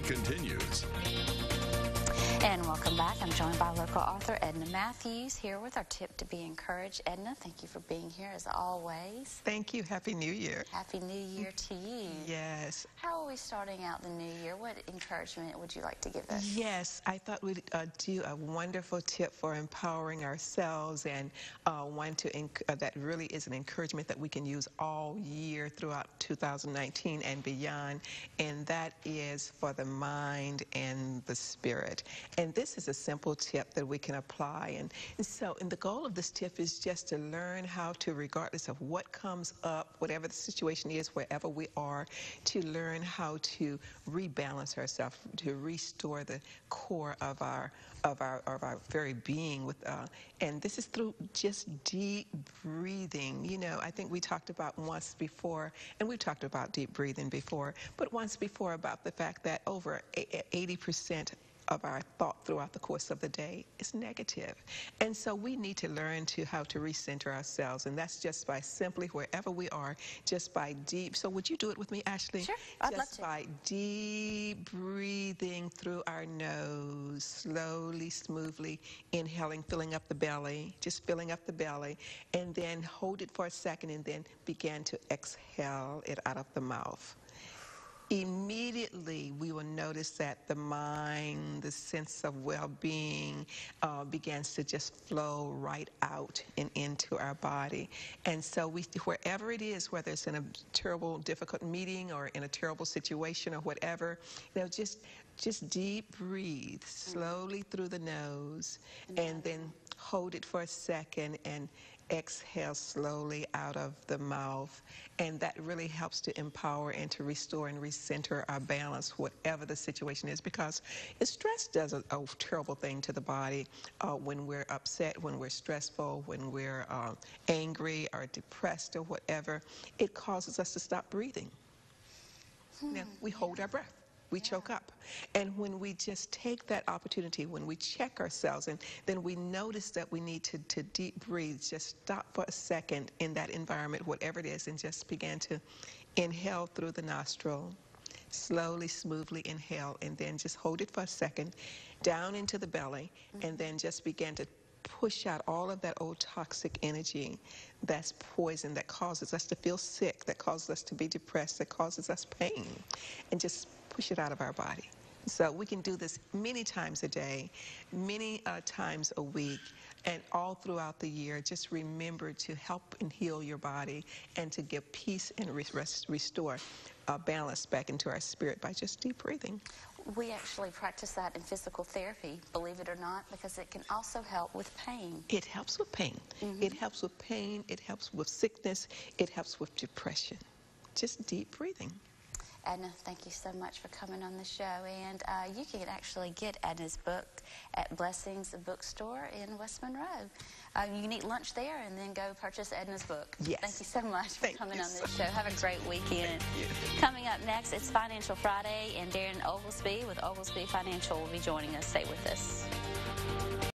continues. And welcome back. I'm joined by local author Edna Matthews here with our tip to be encouraged. Edna, thank you for being here as always. Thank you. Happy New Year. Happy New Year to you. Yes. How are we starting out the new year? What encouragement would you like to give us? Yes, I thought we'd do a wonderful tip for empowering ourselves, and one that really is an encouragement that we can use all year throughout 2019 and beyond, and that is for the mind and the spirit. And this is a simple tip that we can apply. And the goal of this tip is just to learn how to, regardless of what comes up, whatever the situation is, wherever we are, to learn how to rebalance ourselves, to restore the core of our very being. And this is through just deep breathing. You know, I think we talked about once before, and we've talked about deep breathing before, but once before about the fact that over 80% of our thought throughout the course of the day is negative. And so we need to learn how to recenter ourselves, and that's just by simply, wherever we are, just by deep. So would you do it with me, Ashley? Sure, I'd love to. Just by deep breathing through our nose, slowly, smoothly inhaling, filling up the belly, just filling up the belly, and then hold it for a second, and then begin to exhale it out of the mouth. Immediately, we will notice that the mind, the sense of well-being begins to just flow right out and into our body. And so wherever it is, whether it's in a terrible, difficult meeting or in a terrible situation or whatever, just deep breathe slowly through the nose, and then hold it for a second and exhale slowly out of the mouth. And that really helps to empower and to restore and recenter our balance, whatever the situation is, because stress does a terrible thing to the body when we're upset, when we're stressful, when we're angry or depressed or whatever. It causes us to stop breathing. Now, we hold our breath. We choke up. And when we just take that opportunity, when we check ourselves, and then we notice that we need to deep breathe, just stop for a second in that environment, whatever it is, and just begin to inhale through the nostril, slowly, smoothly inhale, and then just hold it for a second, down into the belly, and then just begin to push out all of that old toxic energy that's poison, that causes us to feel sick, that causes us to be depressed, that causes us pain, and just push it out of our body. So we can do this many times a day, many times a week, and all throughout the year. Just remember to help and heal your body and to give peace and restore balance back into our spirit by just deep breathing. We actually practice that in physical therapy, believe it or not, because it can also help with pain. It helps with pain. It helps with pain. It helps with sickness. It helps with depression. Just deep breathing. Edna, thank you so much for coming on the show. And you can actually get Edna's book at Blessings Bookstore in West Monroe. You can eat lunch there and then go purchase Edna's book. Yes. Thank you so much for coming on this show. Have a great weekend. Thank you. Coming up next, it's Financial Friday, and Darren Oglesby with Oglesby Financial will be joining us. Stay with us.